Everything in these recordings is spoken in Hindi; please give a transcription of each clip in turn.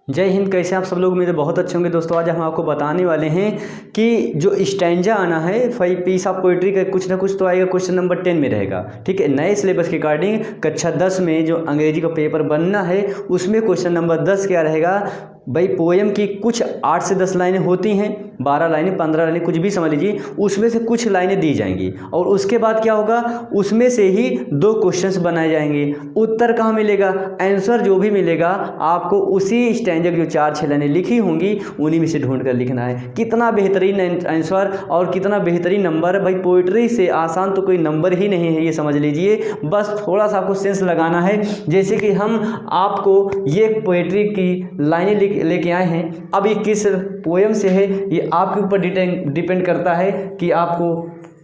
जय हिंद। कैसे आप सब लोग? मेरे बहुत अच्छे होंगे दोस्तों। आज हम आपको बताने वाले हैं कि जो स्टैंजा आना है 5 पीस ऑफ पोइट्री का कुछ ना कुछ तो आएगा, क्वेश्चन नंबर 10 में रहेगा। ठीक है, नए सिलेबस के अकॉर्डिंग कक्षा 10 में जो अंग्रेजी का पेपर बनना है उसमें क्वेश्चन नंबर 10 क्या रहेगा भाई। पोएम की कुछ 8 से 10 लाइनें होती हैं, 12 लाइनें 15 लाइनें कुछ भी समझ लीजिए, उसमें से कुछ लाइनें दी जाएंगी और उसके बाद क्या होगा, उसमें से ही 2 क्वेश्चंस बनाए जाएंगे। उत्तर कहाँ मिलेगा, आंसर जो भी मिलेगा आपको उसी स्टैंजा की जो 4-6 लाइनें लिखी होंगी उन्हीं में से ढूंढ कर लिखना है। कितना बेहतरीन आंसर और कितना बेहतरीन नंबर भाई। पोइट्री से आसान तो कोई नंबर ही नहीं है, ये समझ लीजिए। बस थोड़ा सा आपको सेंस लगाना है। जैसे कि हम आपको ये पोइट्री की लाइनें लेके आए हैं, अब ये किस पोएम से है ये आपके ऊपर डिपेंड करता है कि आपको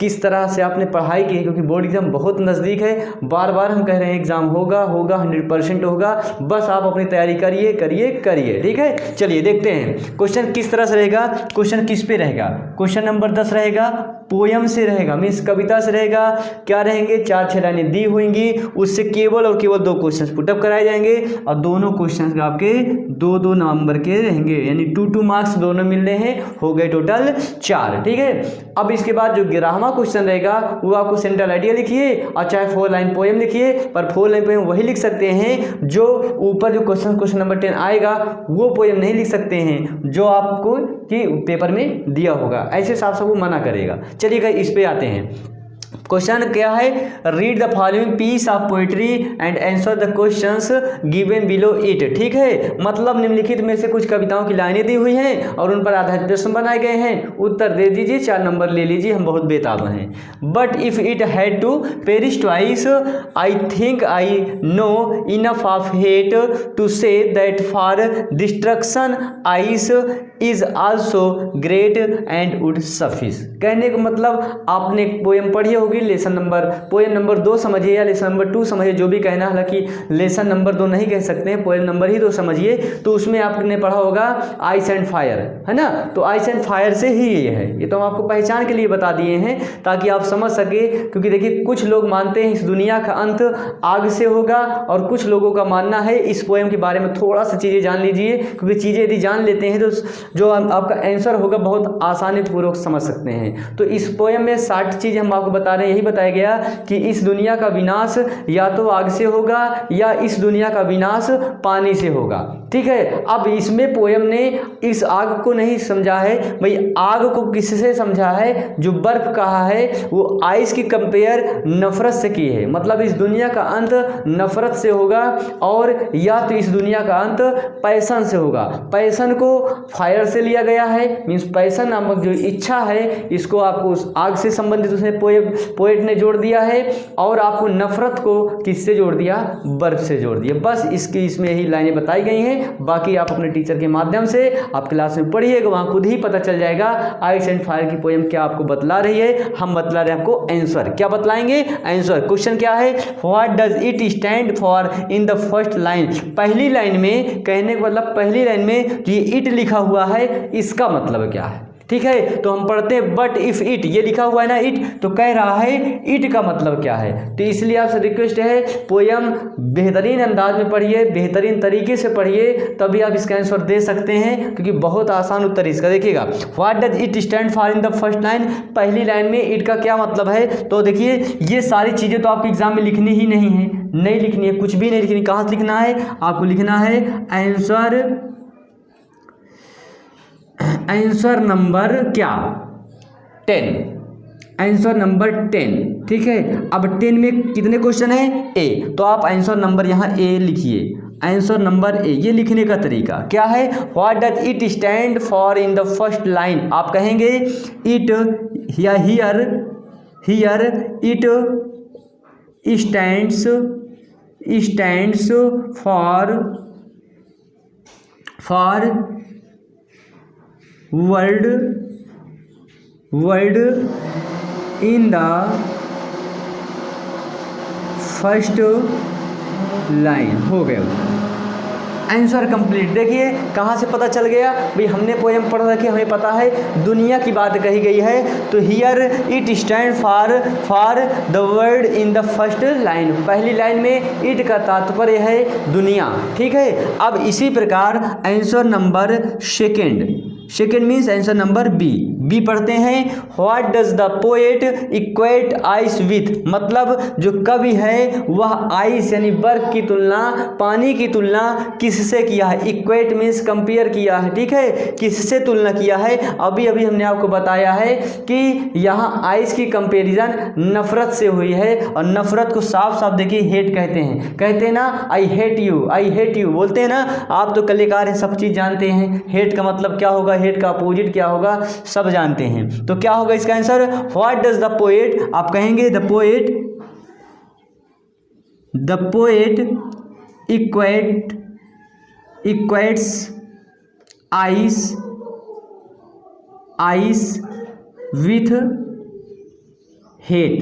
किस तरह से आपने पढ़ाई की है, क्योंकि बोर्ड एग्जाम बहुत नज़दीक है। बार बार हम कह रहे हैं एग्जाम होगा 100% होगा। बस आप अपनी तैयारी करिए करिए करिए। ठीक है, चलिए देखते हैं क्वेश्चन किस तरह से रहेगा। क्वेश्चन किस पे रहेगा? क्वेश्चन नंबर 10 रहेगा पोयम से रहेगा, मीन्स कविता से रहेगा। क्या रहेंगे, 4-6 लाइनें दी होंगी, उससे केवल और केवल 2 क्वेश्चन पुटअप कराए जाएंगे और दोनों क्वेश्चन आपके 2-2 नंबर के रहेंगे, यानी 2-2 मार्क्स दोनों मिलने हैं, हो गए टोटल 4। ठीक है, अब इसके बाद जो 11वां क्वेश्चन रहेगा वो आपको सेंट्रल आइडिया लिखिए और चाहे 4 लाइन पोएम लिखिए, पर 4 लाइन पोएम वही लिख सकते हैं जो ऊपर जो क्वेश्चन नंबर 10 आएगा वो पोएम नहीं लिख सकते हैं जो आपको कि पेपर में दिया होगा। ऐसे साफ साफ वो मना करेगा। चलिए इस पे आते हैं। क्वेश्चन क्या है, read the following piece of poetry and answer the questions given below it. ठीक है, मतलब निम्नलिखित में से कुछ कविताओं की लाइनें दी हुई हैं और उन पर आधारित प्रश्न बनाए गए हैं, उत्तर दे दीजिए, 4 नंबर ले लीजिए, हम बहुत बेताब हैं। But if it had to perish twice I think I know enough of hate to say that for destruction ice is also great and would suffice. कहने का मतलब आपने पोएम पढ़ी होगी, लेसन नंबर पोएम नंबर 2 समझिए या लेसन नंबर 2 समझिए, जो भी कहना, हालांकि लेसन नंबर 2 नहीं कह सकते हैं, पोएम नंबर ही 2 समझिए। तो उसमें आपने पढ़ा होगा आइस एंड फायर, है ना। तो आइस एंड फायर से ही ये है, ये तो हम आपको पहचान के लिए बता दिए हैं ताकि आप समझ सके। क्योंकि देखिए कुछ लोग मानते हैं इस दुनिया का अंत आग से होगा और कुछ लोगों का मानना है इस पोएम के बारे में थोड़ा सा चीज़ें जान लीजिए, क्योंकि चीज़ें यदि जान लेते हैं तो जो आपका आंसर होगा बहुत आसानी पूर्वक समझ सकते हैं। तो इस पोएम में 60 चीज़ हम आपको बता रहे हैं। यही बताया गया कि इस दुनिया का विनाश या तो आग से होगा या इस दुनिया का विनाश पानी से होगा। ठीक है, अब इसमें पोएम ने इस आग को नहीं समझा है भाई, आग को किससे समझा है, जो बर्फ कहा है वो आइस की कंपेयर नफरत से की है। मतलब इस दुनिया का अंत नफरत से होगा और या तो इस दुनिया का अंत पैशन से होगा। पैशन को फायर से लिया गया है, मीन्स पैशन नामक जो इच्छा है इसको आपको उस आग से संबंधित उसने पोएट ने जोड़ दिया है, और आपको नफरत को किससे जोड़ दिया, बर्फ से जोड़ दिया। बस इसमें ही लाइनें बताई गई हैं, बाकी आप अपने टीचर के माध्यम से आप क्लास में पढ़िएगा, वहाँ खुद ही पता चल जाएगा आइस एंड फायर की पोएम क्या आपको बतला रही है। हम बतला रहे हैं आपको आंसर। क्या बतलाएंगे, आंसर। क्वेश्चन क्या है, what does it stand for in the first line. पहली लाइन में, कहने का मतलब पहली लाइन में जो इट लिखा हुआ है इसका मतलब क्या है। ठीक है, तो हम पढ़ते हैं बट इफ इट, ये लिखा हुआ है ना इट, तो कह रहा है इट का मतलब क्या है। तो इसलिए आपसे रिक्वेस्ट है पोयम बेहतरीन अंदाज में पढ़िए, बेहतरीन तरीके से पढ़िए, तभी आप इसका आंसर दे सकते हैं, क्योंकि बहुत आसान उत्तर इसका। देखिएगा, what does it stand for in the first line, पहली लाइन में इट का क्या मतलब है। तो देखिए ये सारी चीज़ें तो आपके एग्जाम में लिखनी ही नहीं है, नहीं लिखनी है, कुछ भी नहीं लिखनी। कहाँ से लिखना है, आपको लिखना है आंसर नंबर क्या, 10, आंसर नंबर 10। ठीक है, अब 10 में कितने क्वेश्चन हैं, ए, तो आप आंसर नंबर यहाँ ए लिखिए, आंसर नंबर ए। ये लिखने का तरीका क्या है, what does it stand for in the first line, आप कहेंगे इट या here it stands for word in the first line, हो गया। Answer complete. देखिए कहाँ से पता चल गया भाई, हमने पोएम पढ़ रखी, हमें पता है दुनिया की बात कही गई है। तो here it stand for the world in the first line, पहली लाइन में इट का तात्पर्य है दुनिया, ठीक है। अब इसी प्रकार answer number second means answer number B पढ़ते हैं। What does the poet equate ice with, मतलब जो कवि है वह आइस यानी बर्फ की तुलना, पानी की तुलना किससे किया है। इक्वेट मीन्स कंपेयर किया है, ठीक है, किससे तुलना किया है। अभी हमने आपको बताया है कि यहाँ आइस की कंपेरिजन नफरत से हुई है, और नफरत को साफ साफ देखिए हेट कहते हैं ना, आई हेट यू बोलते हैं ना। आप तो कलाकार हैं, सब चीज़ जानते हैं, हेट का मतलब क्या होगा, हेट का अपोजिट क्या होगा, सब जानते हैं। तो क्या होगा इसका answer, what does the poet, आप कहेंगे the poet equates ice with hate,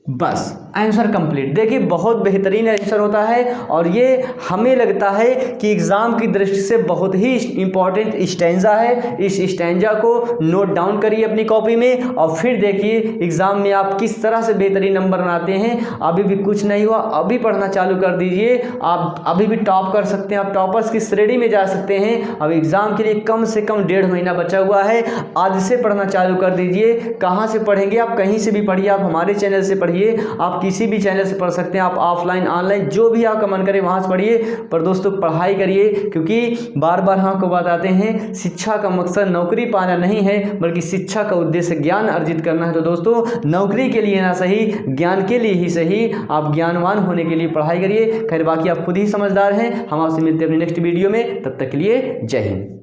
बस आंसर कंप्लीट। देखिए बहुत बेहतरीन आंसर होता है, और ये हमें लगता है कि एग्ज़ाम की दृष्टि से बहुत ही इंपॉर्टेंट स्टैंजा है। इस स्टैंजा को नोट डाउन करिए अपनी कॉपी में, और फिर देखिए एग्ज़ाम में आप किस तरह से बेहतरीन नंबर बनाते हैं। अभी भी कुछ नहीं हुआ, अभी पढ़ना चालू कर दीजिए, आप अभी भी टॉप कर सकते हैं, आप टॉपर्स की श्रेणी में जा सकते हैं। अब एग्ज़ाम के लिए कम से कम 1.5 महीना बचा हुआ है, आज से पढ़ना चालू कर दीजिए। कहाँ से पढ़ेंगे आप, कहीं से भी पढ़िए, आप हमारे चैनल से पढ़िए, आप किसी भी चैनल से पढ़ सकते हैं, आप ऑफलाइन ऑनलाइन जो भी आपका मन करे वहाँ से पढ़िए, पर दोस्तों पढ़ाई करिए, क्योंकि बार बार हम आपको बताते हैं शिक्षा का मकसद नौकरी पाना नहीं है, बल्कि शिक्षा का उद्देश्य ज्ञान अर्जित करना है। तो दोस्तों नौकरी के लिए ना सही, ज्ञान के लिए ही सही, आप ज्ञानवान होने के लिए पढ़ाई करिए। खैर बाकी आप खुद ही समझदार हैं। हम आपसे मिलते हैं अपनी नेक्स्ट वीडियो में, तब तक के लिए जय हिंद।